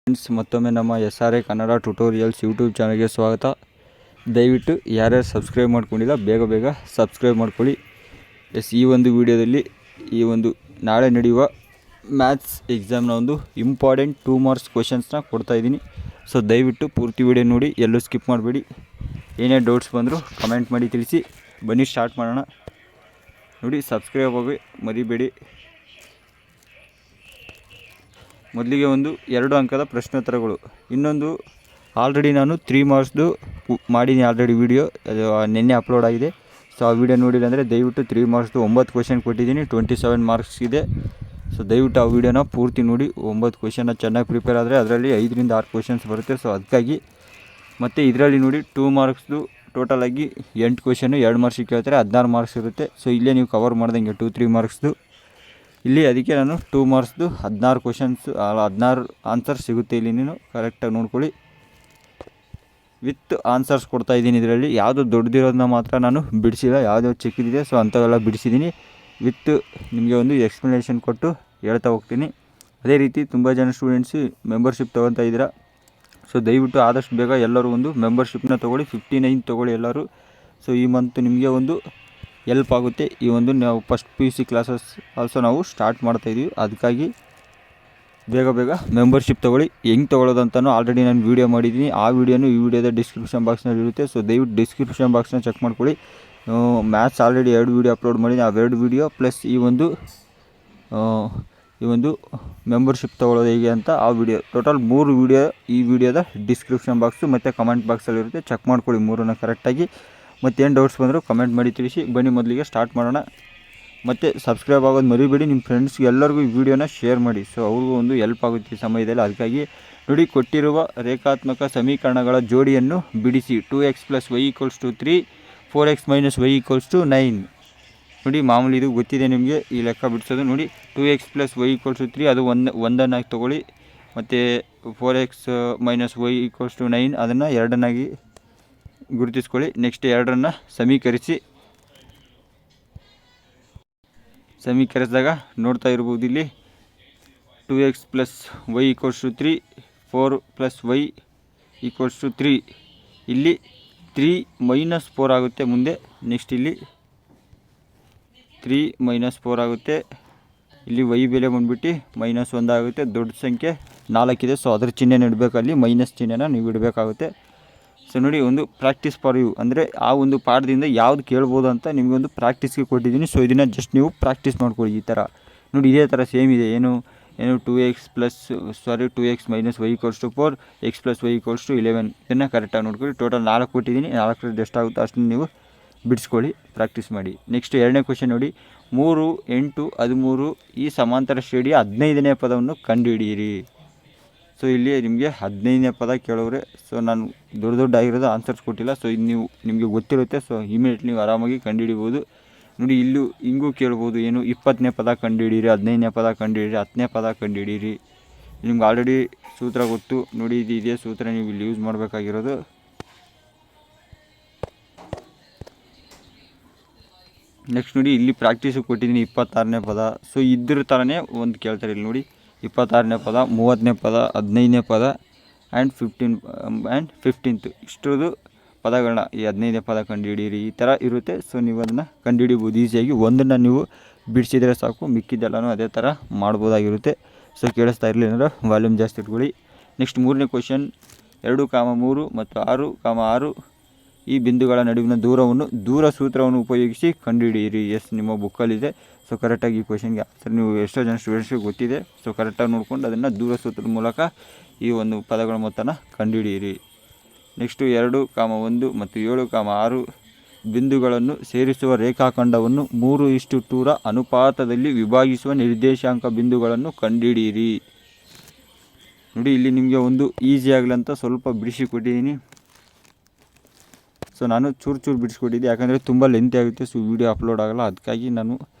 Friends, ಮತ್ತೊಮ್ಮೆ ನಮ್ಮ SRA Kannada tutorials YouTube ಚಾನಲ್ಗೆ ಸ್ವಾಗತ. ದಯವಿಟ್ಟು ಯಾರ್ಯಾರು ಸಬ್ಸ್ಕ್ರೈಬ್ ಮಾಡ್ಕೊಂಡಿಲ್ಲ ಬೇಗ ಸಬ್ಸ್ಕ್ರೈಬ್ ಮಾಡ್ಕೊಳ್ಳಿ. ಈ ಒಂದು ವಿಡಿಯೋದಲ್ಲಿ ನಾಳೆ ನಡೆಯುವ ಮ್ಯಾಥ್ಸ್ ಎಕ್ಸಾಮ್ನ ಒಂದು ಇಂಪಾರ್ಟೆಂಟ್ 2 ಮಾರ್ಕ್ಸ್ ಕ್ವೆಶನ್ಸ್ನ ಕೊಡ್ತಾಯಿದ್ದೀನಿ. ಸೊ ದಯವಿಟ್ಟು ಪೂರ್ತಿ ವಿಡಿಯೋ ನೋಡಿ, ಎಲ್ಲೂ ಸ್ಕಿಪ್ ಮಾಡಬೇಡಿ. ಏನೇ ಡೌಟ್ಸ್ ಬಂದರೂ ಕಮೆಂಟ್ ಮಾಡಿ ತಿಳಿಸಿ. ಬನ್ನಿ ಸ್ಟಾರ್ಟ್ ಮಾಡೋಣ. ನೋಡಿ, ಸಬ್ಸ್ಕ್ರೈಬ್ ಆಗಿ ಮರಿಬೇಡಿ. ಮೊದಲಿಗೆ 2 ಅಂಕದ ಪ್ರಶ್ನೋತ್ತರಗಳು. ಇನ್ನೊಂದು ಆಲ್ರೆಡಿ ನಾನು 3 ಮಾರ್ಕ್ಸ್ದು ಮಾಡಿದ್ದೀನಿ ಆಲ್ರೆಡಿ ವಿಡಿಯೋ, ಅದು ನಿನ್ನೆ ಅಪ್ಲೋಡ್ ಆಗಿದೆ. ಸೊ ಆ ವಿಡಿಯೋ ನೋಡಿಲ್ಲ ಅಂದರೆ ದಯವಿಟ್ಟು 3 ಮಾರ್ಕ್ಸ್ದು 9 ಕ್ವೆಶನ್ ಕೊಟ್ಟಿದ್ದೀನಿ, 27 ಮಾರ್ಕ್ಸ್ ಇದೆ. ಸೊ ದಯವಿಟ್ಟು ಆ ವಿಡಿಯೋನ ಪೂರ್ತಿ ನೋಡಿ. 9 ಕ್ವೆಶನ್ನ ಚೆನ್ನಾಗಿ ಪ್ರಿಪೇರ್ ಆದರೆ ಅದರಲ್ಲಿ 5 ರಿಂದ 6 ಕ್ವೆಶನ್ಸ್ ಬರುತ್ತೆ. ಸೊ ಅದಕ್ಕಾಗಿ ಮತ್ತು ಇದರಲ್ಲಿ ನೋಡಿ 2 ಮಾರ್ಕ್ಸ್ದು ಟೋಟಲಾಗಿ 8 ಕ್ವೆಶನ್ನು 2 ಮಾರ್ಕ್ಸಿಗೆ ಕೇಳ್ತಾರೆ, 16 ಮಾರ್ಕ್ಸ್ ಇರುತ್ತೆ. ಸೊ ಇಲ್ಲೇ ನೀವು ಕವರ್ ಮಾಡ್ದಂಗೆ 2-3 ಮಾರ್ಕ್ಸ್ದು ಇಲ್ಲಿ, ಅದಕ್ಕೆ ನಾನು 2 ಮಾರ್ಕ್ಸ್ದು 16 ಕ್ವೆಶನ್ಸ್ 16 ಆನ್ಸರ್ಸ್ ಸಿಗುತ್ತೆ. ಇಲ್ಲಿ ನೀನು ಕರೆಕ್ಟಾಗಿ ನೋಡ್ಕೊಳ್ಳಿ. ವಿತ್ ಆನ್ಸರ್ಸ್ ಕೊಡ್ತಾಯಿದ್ದೀನಿ. ಇದರಲ್ಲಿ ಯಾವುದು ದೊಡ್ಡದಿರೋದನ್ನ ಮಾತ್ರ ನಾನು ಬಿಡಿಸಿಲ್ಲ, ಯಾವುದೋ ಚಿಕ್ಕದಿದೆ ಸೊ ಅಂಥವೆಲ್ಲ ಬಿಡಿಸಿದ್ದೀನಿ. ವಿತ್ ನಿಮಗೆ ಎಕ್ಸ್ಪ್ಲನೇಷನ್ ಕೊಟ್ಟು ಹೇಳ್ತಾ ಹೋಗ್ತೀನಿ. ಅದೇ ರೀತಿ ತುಂಬ ಜನ ಸ್ಟೂಡೆಂಟ್ಸು ಮೆಂಬರ್ಶಿಪ್ ತೊಗೊತಾ ಇದ್ದೀರಾ. ಸೊ ದಯವಿಟ್ಟು ಆದಷ್ಟು ಬೇಗ ಎಲ್ಲರೂ ಮೆಂಬರ್ಶಿಪ್ನ ತೊಗೊಳ್ಳಿ. 59 ತೊಗೊಳ್ಳಿ ಎಲ್ಲರೂ. ಸೊ ಈ ಮಂತ್ ನಿಮಗೆ ಹೆಲ್ಪ್ ಆಗುತ್ತೆ. ನಾವು ಫಸ್ಟ್ PUC ಕ್ಲಾಸಸ್ ಆಲ್ಸೋ ನಾವು ಸ್ಟಾರ್ಟ್ ಮಾಡ್ತಾಯಿದ್ದೀವಿ. ಅದಕ್ಕಾಗಿ ಬೇಗ ಮೆಂಬರ್ಶಿಪ್ ತೊಗೊಳ್ಳಿ. ಹೆಂಗೆ ತೊಗೊಳ್ಳೋದಂತನೂ ಆಲ್ರೆಡಿ ನಾನು ವೀಡಿಯೋ ಮಾಡಿದ್ದೀನಿ. ಆ ವಿಡಿಯೋನು ಈ ವಿಡಿಯೋದ ಡಿಸ್ಕ್ರಿಪ್ಷನ್ ಬಾಕ್ಸ್ನಲ್ಲಿ ಇರುತ್ತೆ. ಸೊ ದಯವಿಟ್ಟು ಡಿಸ್ಕ್ರಿಪ್ಷನ್ ಬಾಕ್ಸ್ನ ಚೆಕ್ ಮಾಡ್ಕೊಳ್ಳಿ. ಮ್ಯಾಥ್ಸ್ ಆಲ್ರೆಡಿ 2 ವೀಡಿಯೋ ಅಪ್ಲೋಡ್ ಮಾಡಿದ್ದೀನಿ. ಆ 2 ವೀಡಿಯೋ ಪ್ಲಸ್ ಈ ಮೆಂಬರ್ಶಿಪ್ ತೊಗೊಳ್ಳೋದು ಹೇಗೆ ಅಂತ ಆ ವಿಡಿಯೋ, ಟೋಟಲ್ 3 ವೀಡಿಯೋ ಈ ವಿಡಿಯೋದ ಡಿಸ್ಕ್ರಿಪ್ಷನ್ ಬಾಕ್ಸು ಮತ್ತು ಕಮೆಂಟ್ ಬಾಕ್ಸಲ್ಲಿರುತ್ತೆ. ಚೆಕ್ ಮಾಡ್ಕೊಳ್ಳಿ 3ನ್ನ ಕರೆಕ್ಟಾಗಿ. ಮತ್ತೇನು ಡೌಟ್ಸ್ ಬಂದರೂ ಕಮೆಂಟ್ ಮಾಡಿ ತಿಳಿಸಿ. ಬನ್ನಿ ಮೊದಲಿಗೆ ಸ್ಟಾರ್ಟ್ ಮಾಡೋಣ. ಮತ್ತು ಸಬ್ಸ್ಕ್ರೈಬ್ ಆಗೋದು ಮರಿಬೇಡಿ. ನಿಮ್ಮ ಫ್ರೆಂಡ್ಸ್ಗೆ ಎಲ್ಲರಿಗೂ ಈ ವಿಡಿಯೋನ ಶೇರ್ ಮಾಡಿ. ಸೊ ಅವ್ರಿಗೂ ಹೆಲ್ಪ್ ಆಗುತ್ತೆ ಈ ಸಮಯದಲ್ಲಿ. ಅದಕ್ಕಾಗಿ ನೋಡಿ, ಕೊಟ್ಟಿರುವ ರೇಖಾತ್ಮಕ ಸಮೀಕರಣಗಳ ಜೋಡಿಯನ್ನು ಬಿಡಿಸಿ. 2x + y = 3, 4x - y = 9. ನೋಡಿ, ಮಾಮೂಲಿ ಇದು ಗೊತ್ತಿದೆ ನಿಮಗೆ ಈ ಲೆಕ್ಕ ಬಿಡಿಸೋದು. ನೋಡಿ, 2x + y = 3 ಅದು ಒಂದನ್ನಾಗಿ ತೊಗೊಳ್ಳಿ. ಮತ್ತು 4x - y = 9 ಅದನ್ನು 2 ಗುರುತಿಸ್ಕೊಳ್ಳಿ. ನೆಕ್ಸ್ಟ್ 2 ಸಮೀಕರಿಸಿದಾಗ ನೋಡ್ತಾ ಇರ್ಬೋದು, ಇಲ್ಲಿ 2x + y = 3, 4 + y = 3. ಇಲ್ಲಿ 3 - 4 ಆಗುತ್ತೆ ಮುಂದೆ. ನೆಕ್ಸ್ಟ್ ಇಲ್ಲಿ 3 - 4 ಆಗುತ್ತೆ. ಇಲ್ಲಿ y ಬೆಲೆ ಬಂದುಬಿಟ್ಟು -1 ಆಗುತ್ತೆ. ದೊಡ್ಡ ಸಂಖ್ಯೆ 4 ಇದೆ. ಸೊ ಅದ್ರ ಚಿಹ್ನೆ ಇಡಬೇಕು, ಅಲ್ಲಿ ಮೈನಸ್ ಚಿಹ್ನೆನ ನೀವು ಇಡಬೇಕಾಗುತ್ತೆ. ಸೊ ನೋಡಿ, ಪ್ರಾಕ್ಟೀಸ್ ಫಾರ್ ಯು ಅಂದರೆ ಆ ಪಾಠದಿಂದ ಯಾವುದು ಕೇಳ್ಬೋದು ಅಂತ ನಿಮಗೊಂದು ಪ್ರಾಕ್ಟೀಸ್ಗೆ ಕೊಟ್ಟಿದ್ದೀನಿ. ಸೊ ಇದನ್ನು ಜಸ್ಟ್ ನೀವು ಪ್ರಾಕ್ಟೀಸ್ ಮಾಡ್ಕೊಳ್ಳಿ. ಈ ಥರ ನೋಡಿ, ಇದೇ ಥರ ಸೇಮ್ ಇದೆ. ಏನು 2x - y = 4, x + y = 11. ಇದನ್ನು ಕರೆಕ್ಟಾಗಿ ನೋಡ್ಕೊಳ್ಳಿ. ಟೋಟಲ್ 4 ಕೊಟ್ಟಿದ್ದೀನಿ. 4ರಲ್ಲಿ ಎಷ್ಟಾಗುತ್ತೋ ಅಷ್ಟನ್ನು ನೀವು ಬಿಡಿಸ್ಕೊಳ್ಳಿ, ಪ್ರಾಕ್ಟೀಸ್ ಮಾಡಿ. ನೆಕ್ಸ್ಟ್ 2ನೇ ಕ್ವೆಶನ್ ನೋಡಿ, 3, 8, 13 ಈ ಸಮಾಂತರ ಶ್ರೇಣಿಯ 15ನೇ ಪದವನ್ನು ಕಂಡುಹಿಡಿಯಿರಿ. ಸೊ ಇಲ್ಲಿ ನಿಮಗೆ 15ನೇ ಪದ ಕೇಳೋರೆ. ಸೊ ನಾನು ದೊಡ್ಡ ಆಗಿರೋದು ಆನ್ಸರ್ಸ್ ಕೊಟ್ಟಿಲ್ಲ. ಸೊ ಇದು ನಿಮಗೆ ಗೊತ್ತಿರುತ್ತೆ. ಸೊ ಇಮಿಡಿಯೇಟ್ಲಿ ನೀವು ಆರಾಮಾಗಿ ಕಂಡುಹಿಡಿಬೋದು. ನೋಡಿ, ಇಲ್ಲೂ ಹಿಂಗೂ ಕೇಳ್ಬೋದು. ಏನು 20ನೇ ಪದ ಕಂಡುಹಿಡಿಯಿರಿ, 15ನೇ ಪದ ಕಂಡುಹಿಡಿಯಿರಿ, 10ನೇ ಪದ ಕಂಡುಹಿಡಿಯಿರಿ. ನಿಮ್ಗೆ ಆಲ್ರೆಡಿ ಸೂತ್ರ ಗೊತ್ತು. ನೋಡಿ, ಇದೇ ಸೂತ್ರ ನೀವು ಇಲ್ಲಿ ಯೂಸ್ ಮಾಡಬೇಕಾಗಿರೋದು. ನೆಕ್ಸ್ಟ್ ನೋಡಿ, ಇಲ್ಲಿ ಪ್ರಾಕ್ಟೀಸಿಗೆ ಕೊಟ್ಟಿದ್ದೀನಿ 26ನೇ ಪದ. ಸೊ ಇದ್ರ ಥರನೇ ಕೇಳ್ತಾರೆ ಇಲ್ಲಿ ನೋಡಿ, 26ನೇ ಪದ, 30ನೇ ಪದ, 15ನೇ ಪದ ಆ್ಯಂಡ್ 15th ಇಷ್ಟರದ್ದು ಪದಗಳನ್ನ ಈ 15ನೇ ಪದ ಕಂಡುಹಿಡಿಯಿರಿ ಈ ಥರ ಇರುತ್ತೆ. ಸೊ ನೀವು ಅದನ್ನು ಕಂಡುಹಿಡಿಬೋದು ಈಸಿಯಾಗಿ. ಒಂದನ್ನು ನೀವು ಬಿಡಿಸಿದರೆ ಸಾಕು, ಮಿಕ್ಕಿದ್ದೆಲ್ಲನೂ ಅದೇ ಥರ ಮಾಡ್ಬೋದಾಗಿರುತ್ತೆ. ಸೊ ಕೇಳಿಸ್ತಾ ಇರಲಿಲ್ಲ ಅಂದರೆ ವಾಲ್ಯೂಮ್ ಜಾಸ್ತಿ ಇಟ್ಕೊಳ್ಳಿ. ನೆಕ್ಸ್ಟ್ 3ನೇ ಕ್ವೆಶನ್, 2, 3 ಮತ್ತು 6, ಈ ಬಿಂದುಗಳ ನಡುವಿನ ದೂರ ಸೂತ್ರವನ್ನು ಉಪಯೋಗಿಸಿ ಕಂಡುಹಿಡಿಯಿರಿ. ನಿಮ್ಮ ಬುಕ್ಕಲ್ಲಿದೆ. ಸೊ ಕರೆಕ್ಟಾಗಿ ಈ ಕ್ವೆಶನ್ಗೆ ಆನ್ಸರ್ ನೀವು ಎಷ್ಟೋ ಜನ ಸ್ಟೂಡೆಂಟ್ಸ್ಗೆ ಗೊತ್ತಿದೆ. ಸೊ ಕರೆಕ್ಟಾಗಿ ನೋಡ್ಕೊಂಡು ಅದನ್ನು ದೂರ ಸೂತ್ರದ ಮೂಲಕ ಈ ಪದಗಳ ಮೊತ್ತನ ಕಂಡುಹಿಡಿಯಿರಿ. ನೆಕ್ಸ್ಟು 2, 1 ಮತ್ತು 7, 6 ಬಿಂದುಗಳನ್ನು ಸೇರಿಸುವ ರೇಖಾಖಂಡವನ್ನು 3:2ರ ಅನುಪಾತದಲ್ಲಿ ವಿಭಾಗಿಸುವ ನಿರ್ದೇಶಾಂಕ ಬಿಂದುಗಳನ್ನು ಕಂಡುಹಿಡಿಯಿರಿ. ನೋಡಿ, ಇಲ್ಲಿ ನಿಮಗೆ ಈಸಿ ಆಗಲಿ ಅಂತ ಸ್ವಲ್ಪ ಬಿಡಿಸಿಕೊಟ್ಟಿದ್ದೀನಿ. ಸೊ ನಾನು ಚೂರು ಬಿಡಿಸ್ಕೊಟ್ಟಿದ್ದೆ, ಯಾಕಂದರೆ ತುಂಬ ಲೆಂತ್ ಆಗುತ್ತೆ. ಸೊ ವೀಡಿಯೋ ಅಪ್ಲೋಡ್ ಆಗೋಲ್ಲ. ಅದಕ್ಕಾಗಿ ನಾನು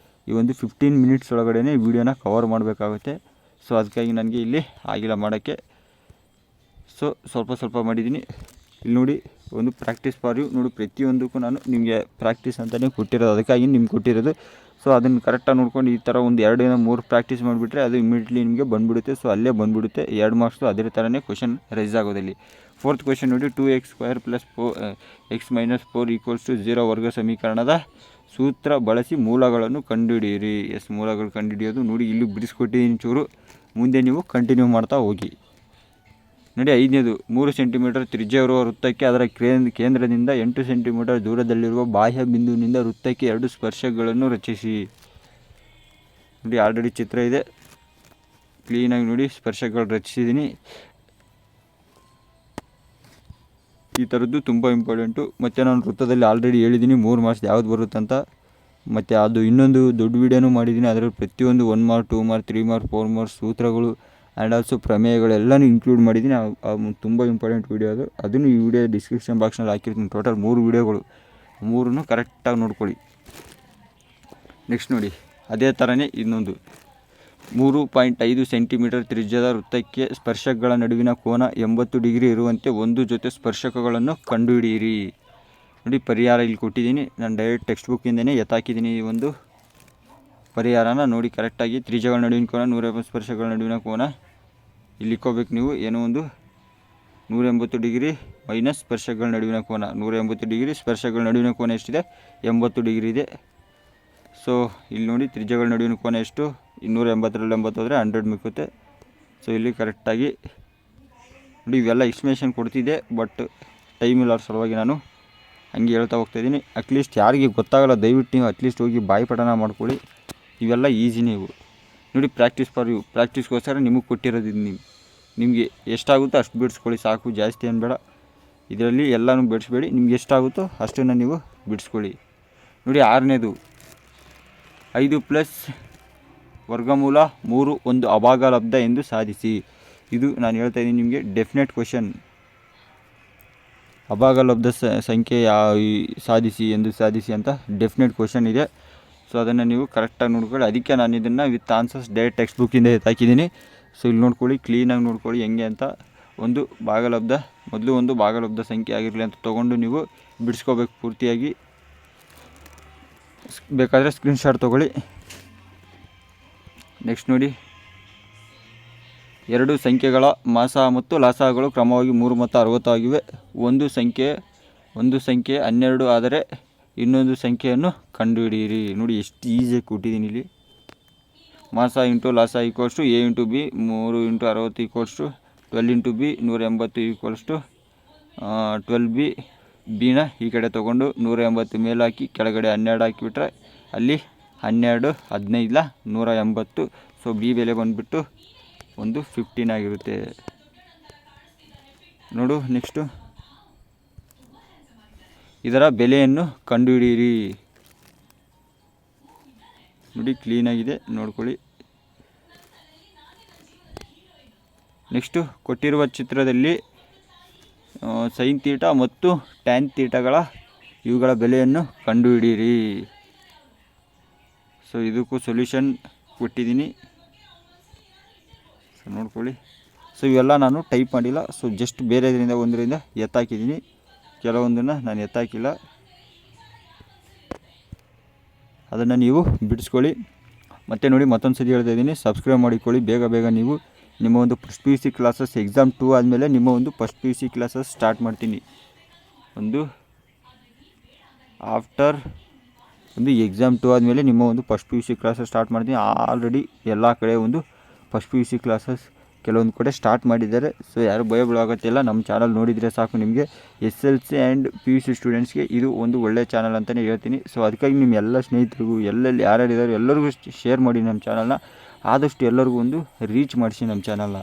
ಈ 15 ಮಿನಿಟ್ಸ್ ಒಳಗಡೆ ವೀಡಿಯೋನ ಕವರ್ ಮಾಡಬೇಕಾಗುತ್ತೆ. ಸೊ ಅದಕ್ಕಾಗಿ ನನಗೆ ಇಲ್ಲಿ ಆಗಿಲ್ಲ ಮಾಡೋಕ್ಕೆ. ಸೊ ಸ್ವಲ್ಪ ಮಾಡಿದ್ದೀನಿ. ಇಲ್ಲಿ ನೋಡಿ, ಪ್ರಾಕ್ಟೀಸ್ ಫಾರ್ ಯು. ನೋಡಿ, ಪ್ರತಿಯೊಂದಕ್ಕೂ ನಾನು ನಿಮಗೆ ಪ್ರಾಕ್ಟೀಸ್ ಅಂತಲೇ ಕೊಟ್ಟಿರೋದು. ಅದಕ್ಕಾಗಿ ನಿಮ್ಗೆ ಕೊಟ್ಟಿರೋದು. ಸೊ ಅದನ್ನು ಕರೆಕ್ಟಾಗಿ ನೋಡ್ಕೊಂಡು ಈ ಥರ ಒಂದು 2-3 ಪ್ರಾಕ್ಟೀಸ್ ಮಾಡಿಬಿಟ್ರೆ ಅದು ಇಮಿಡಿಯೇಟ್ಲಿ ನಿಮಗೆ ಬಂದುಬಿಡುತ್ತೆ. ಸೊ ಅಲ್ಲೇ ಬಂದುಬಿಡುತ್ತೆ 2 ಮಾರ್ಕ್ಸು. ಅದೇ ಥರನೇ ಕ್ವಶನ್ ರೈಸ್ ಆಗೋದಲ್ಲಿ. 4th ಕ್ವಶನ್ ನೋಡಿ, 2x² + 4x - 4 = 0 ವರ್ಗ ಸಮೀಕರಣದ ಸೂತ್ರ ಬಳಸಿ ಮೂಲಗಳನ್ನು ಕಂಡುಹಿಡಿಯಿರಿ. ಮೂಲಗಳು ಕಂಡುಹಿಡಿಯೋದು ನೋಡಿ, ಇಲ್ಲಿ ಬಿಡಿಸ್ಕೊಟ್ಟಿದ್ದೀನಿ ಚೂರು, ಮುಂದೆ ನೀವು ಕಂಟಿನ್ಯೂ ಮಾಡ್ತಾ ಹೋಗಿ. ನೋಡಿ 5ನೇದು, 3 ಸೆಂಟಿಮೀಟರ್ ತ್ರಿಜ್ಯವಿರುವ ವೃತ್ತಕ್ಕೆ ಅದರ ಕೇಂದ್ರದಿಂದ 8 ಸೆಂಟಿಮೀಟರ್ ದೂರದಲ್ಲಿರುವ ಬಾಹ್ಯ ಬಿಂದುವಿನಿಂದ ವೃತ್ತಕ್ಕೆ 2 ಸ್ಪರ್ಶಗಳನ್ನು ರಚಿಸಿ. ನೋಡಿ ಆಲ್ರೆಡಿ ಚಿತ್ರ ಇದೆ, ಕ್ಲೀನಾಗಿ ನೋಡಿ ಸ್ಪರ್ಶಗಳು ರಚಿಸಿದ್ದೀನಿ. ಈ ಥರದ್ದು ತುಂಬ ಇಂಪಾರ್ಟೆಂಟು. ಮತ್ತು ನಾನು ವೃತ್ತದಲ್ಲಿ ಆಲ್ರೆಡಿ ಹೇಳಿದ್ದೀನಿ 3 ಮಾರ್ಕ್ಸ್ ಯಾವ್ದು ಬರುತ್ತಂತ. ಮತ್ತು ಅದು ಇನ್ನೊಂದು ದೊಡ್ಡ ವೀಡಿಯೋನೂ ಮಾಡಿದ್ದೀನಿ. ಅದರಲ್ಲಿ ಪ್ರತಿಯೊಂದು 1 ಮಾರ್ಕ್, 2 ಮಾರ್ಕ್, 3 ಮಾರ್ಕ್, 4 ಮಾರ್ಕ್ಸ್ ಸೂತ್ರಗಳು ಆ್ಯಂಡ್ ಆಲ್ಸೋ ಪ್ರಮೇಯಗಳೆಲ್ಲನೂ ಇನ್ಕ್ಲೂಡ್ ಮಾಡಿದ್ದೀನಿ. ತುಂಬ ಇಂಪಾರ್ಟೆಂಟ್ ವೀಡಿಯೋ ಅದು. ಅದನ್ನು ಈ ವಿಡಿಯೋ ಡಿಸ್ಕ್ರಿಪ್ಷನ್ ಬಾಕ್ಸ್ನಲ್ಲಿ ಹಾಕಿರ್ತೀನಿ. ಟೋಟಲ್ 3 ವೀಡಿಯೋಗಳು, 3 ಕರೆಕ್ಟಾಗಿ ನೋಡ್ಕೊಳ್ಳಿ. ನೆಕ್ಸ್ಟ್ ನೋಡಿ, ಅದೇ ಥರನೇ ಇನ್ನೊಂದು 3.5 ಸೆಂಟಿಮೀಟರ್ ತ್ರಿಜ್ಯದ ವೃತ್ತಕ್ಕೆ ಸ್ಪರ್ಶಕಗಳ ನಡುವಿನ ಕೋನ 80 ಡಿಗ್ರಿ ಇರುವಂತೆ ಒಂದು ಜೊತೆ ಸ್ಪರ್ಶಕಗಳನ್ನು ಕಂಡುಹಿಡಿಯಿರಿ. ನೋಡಿ ಪರಿಹಾರ ಇಲ್ಲಿ ಕೊಟ್ಟಿದ್ದೀನಿ. ನಾನು ಡೈರೆಕ್ಟ್ ಟೆಕ್ಸ್ಟ್ ಬುಕ್ಕಿಂದನೇ ಎತ್ತಾಕಿದ್ದೀನಿ ಈ ಒಂದು ಪರಿಹಾರನ. ನೋಡಿ ಕರೆಕ್ಟಾಗಿ ತ್ರಿಜ್ಯಗಳ ನಡುವಿನ ಕೋನ 180, ಸ್ಪರ್ಶಕಗಳ ನಡುವಿನ ಕೋನ ಇಲ್ಲಿ ಇಕ್ಕೋಬೇಕು ನೀವು. ಏನೋ ಒಂದು 180 ಡಿಗ್ರಿ ಮೈನಸ್ ಸ್ಪರ್ಶಕಗಳ ನಡುವಿನ ಕೋನ 180 ಡಿಗ್ರಿ. ಸ್ಪರ್ಶಕಗಳ ನಡುವಿನ ಕೋನ ಎಷ್ಟಿದೆ? 80 ಡಿಗ್ರಿ ಇದೆ. ಸೊ ಇಲ್ಲಿ ನೋಡಿ ತ್ರಿಜ್ಯಗಳ ನಡುವಿನ ಕೋನ ಎಷ್ಟು? 280ರಲ್ಲಿ 80 ಹೋದರೆ 100 ಮಿಕ್ಕುತ್ತೆ. ಸೊ ಇಲ್ಲಿ ಕರೆಕ್ಟಾಗಿ ನೋಡಿ ಇವೆಲ್ಲ ಎಕ್ಸ್ಪ್ಲನೇಷನ್ ಕೊಡ್ತಿದ್ದೆ, ಬಟ್ ಟೈಮ್ ಇಲ್ಲ ಸಲುವಾಗಿ ನಾನು ಹಂಗೆ ಹೇಳ್ತಾ ಹೋಗ್ತಾಯಿದ್ದೀನಿ. ಅಟ್ಲೀಸ್ಟ್ ಯಾರಿಗೆ ಗೊತ್ತಾಗಲ್ಲ ದಯವಿಟ್ಟು ನೀವು ಅಟ್ಲೀಸ್ಟ್ ಹೋಗಿ ಬಾಯಿಪಠಣ ಮಾಡ್ಕೊಳ್ಳಿ. ಇವೆಲ್ಲ ಈಸಿನೇ ಇವು. ನೋಡಿ ಪ್ರಾಕ್ಟೀಸ್ ಫಾರ್ ಯು, ಪ್ರಾಕ್ಟೀಸ್ಗೋಸ್ಕರ ನಿಮಗೆ ಕೊಟ್ಟಿರೋದು ಇದು. ನಿಮಗೆ ಎಷ್ಟಾಗುತ್ತೋ ಅಷ್ಟು ಬಿಡಿಸ್ಕೊಳ್ಳಿ ಸಾಕು, ಜಾಸ್ತಿ ಏನು ಬೇಡ. ಇದರಲ್ಲಿ ಎಲ್ಲನೂ ಬಿಡಿಸ್ಬೇಡಿ, ನಿಮ್ಗೆ ಎಷ್ಟಾಗುತ್ತೋ ಅಷ್ಟನ್ನು ನೀವು ಬಿಡಿಸ್ಕೊಳ್ಳಿ. ನೋಡಿ 6ನೇದು, 5 + ವರ್ಗಮೂಲ 3 ಒಂದು ಅಭಾಗಲಬ್ಧ ಎಂದು ಸಾಧಿಸಿ. ಇದು ನಾನು ಹೇಳ್ತಾಯಿದ್ದೀನಿ ನಿಮಗೆ ಡೆಫಿನೆಟ್ ಕ್ವಶನ್. ಅಭಾಗಲಬ್ಧ ಸಂಖ್ಯೆ ಸಾಧಿಸಿ ಅಂತ ಡೆಫಿನೆಟ್ ಕ್ವಶನ್ ಇದೆ. ಸೊ ಅದನ್ನು ನೀವು ಕರೆಕ್ಟಾಗಿ ನೋಡ್ಕೊಳ್ಳಿ. ಅದಕ್ಕೆ ನಾನು ಇದನ್ನು ವಿತ್ ಆನ್ಸರ್ಸ್ ಡೈರೆಕ್ಟ್ ಟೆಕ್ಸ್ಟ್ ಬುಕ್ಕಿಂದ ಹಾಕಿದ್ದೀನಿ. ಸೊ ಇಲ್ಲಿ ನೋಡ್ಕೊಳ್ಳಿ, ಕ್ಲೀನಾಗಿ ನೋಡ್ಕೊಳ್ಳಿ ಹೆಂಗೆ ಅಂತ. ಒಂದು ಭಾಗಲಬ್ಧ ಸಂಖ್ಯೆ ಆಗಿರಲಿ ಅಂತ ತೊಗೊಂಡು ನೀವು ಬಿಡಿಸ್ಕೋಬೇಕು ಪೂರ್ತಿಯಾಗಿ. ಬೇಕಾದರೆ ಸ್ಕ್ರೀನ್ಶಾಟ್ ತೊಗೊಳ್ಳಿ. ನೆಕ್ಸ್ಟ್ ನೋಡಿ, 2 ಸಂಖ್ಯೆಗಳ ಮಾಸ ಮತ್ತು ಲಾಸಗಳು ಕ್ರಮವಾಗಿ 3 ಮತ್ತು 60 ಆಗಿವೆ. ಒಂದು ಸಂಖ್ಯೆ 12 ಆದರೆ ಇನ್ನೊಂದು ಸಂಖ್ಯೆಯನ್ನು ಕಂಡುಹಿಡಿಯಿರಿ. ನೋಡಿ ಎಷ್ಟು ಈಸಿಯಾಗಿ ಕೊಟ್ಟಿದ್ದೀನಿ ಇಲ್ಲಿ. ಮಾಸ into loss = a × b, 3 × 60 = 12 × b, 180 = 12b. ಬಿನ ಈ ಕಡೆ ತೊಗೊಂಡು 180 ಮೇಲೆ ಹಾಕಿ ಕೆಳಗಡೆ 12 ಹಾಕಿಬಿಟ್ರೆ ಅಲ್ಲಿ 12, 15, 180. ಸೊ ಬಿ ಬೆಲೆ ಬಂದುಬಿಟ್ಟು ಒಂದು 15 ಆಗಿರುತ್ತೆ. ನೋಡು ನೆಕ್ಸ್ಟು, ಇದರ ಬೆಲೆಯನ್ನು ಕಂಡುಹಿಡಿಯಿರಿ. ನೋಡಿ ಕ್ಲೀನಾಗಿದೆ, ನೋಡ್ಕೊಳ್ಳಿ. ನೆಕ್ಸ್ಟು ಕೊಟ್ಟಿರುವ ಚಿತ್ರದಲ್ಲಿ ಸೈನ್ ತೀಟಾ ಮತ್ತು ಟ್ಯಾನ್ ತೀಟಾಗಳ ಇವುಗಳ ಬೆಲೆಯನ್ನು ಕಂಡುಹಿಡಿಯಿರಿ. ಸೊ ಇದಕ್ಕೂ ಸೊಲ್ಯೂಷನ್ ಕೊಟ್ಟಿದ್ದೀನಿ, ಸೊ ನೋಡ್ಕೊಳ್ಳಿ. ಸೊ ಇವೆಲ್ಲ ನಾನು ಟೈಪ್ ಮಾಡಿಲ್ಲ. ಸೊ ಜಸ್ಟ್ ಬೇರೆದರಿಂದ ಒಂದರಿಂದ ಎತ್ತಾಕಿದ್ದೀನಿ, ಕೆಲವೊಂದನ್ನು ನಾನು ಎತ್ತಾಕಿಲ್ಲ. ಅದನ್ನು ನೀವು ಬಿಡಿಸ್ಕೊಳ್ಳಿ. ಮತ್ತು ನೋಡಿ ಮತ್ತೊಂದು ಸತಿ ಹೇಳ್ತಾ ಇದ್ದೀನಿ, ಸಬ್ಸ್ಕ್ರೈಬ್ ಮಾಡಿಕೊಳ್ಳಿ ಬೇಗ. ನೀವು ನಿಮ್ಮ ಒಂದು ಫಸ್ಟ್ PUC ಕ್ಲಾಸಸ್ ಎಕ್ಸಾಮ್ 2 ಆದಮೇಲೆ ನಿಮ್ಮ ಒಂದು ಫಸ್ಟ್ PUC ಕ್ಲಾಸಸ್ ಸ್ಟಾರ್ಟ್ ಮಾಡ್ತೀನಿ. ಆಫ್ಟರ್ ಎಕ್ಸಾಮ್ 2 ಆದಮೇಲೆ ನಿಮ್ಮ ಒಂದು ಫಸ್ಟ್ PUC ಕ್ಲಾಸಸ್ ಸ್ಟಾರ್ಟ್ ಮಾಡ್ತೀನಿ. ಆಲ್ರೆಡಿ ಎಲ್ಲ ಕಡೆ ಒಂದು ಫಸ್ಟ್ PUC ಕ್ಲಾಸಸ್ ಕೆಲವೊಂದು ಕಡೆ ಸ್ಟಾರ್ಟ್ ಮಾಡಿದ್ದಾರೆ. ಸೊ ಯಾರು ಭಯಬೀಳಾಗತ್ತಿಲ್ಲ, ನಮ್ಮ ಚಾನಲ್ ನೋಡಿದರೆ ಸಾಕು. ನಿಮಗೆ SLC ಆ್ಯಂಡ್ PUC ಸ್ಟೂಡೆಂಟ್ಸ್ಗೆ ಇದು ಒಂದು ಒಳ್ಳೆಯ ಚಾನಲ್ ಅಂತಲೇ ಹೇಳ್ತೀನಿ. ಸೊ ಅದಕ್ಕಾಗಿ ನಿಮ್ಮ ಎಲ್ಲ ಸ್ನೇಹಿತರಿಗೂ ಎಲ್ಲೆಲ್ಲಿ ಯಾರ್ಯಾರಿದ್ದಾರೆ ಎಲ್ಲರಿಗೂ ಶೇರ್ ಮಾಡಿ ನಮ್ಮ ಚಾನಲ್ನ. ಆದಷ್ಟು ಎಲ್ಲರಿಗೂ ಒಂದು ರೀಚ್ ಮಾಡಿಸಿ ನಮ್ಮ ಚಾನಲ್ನ.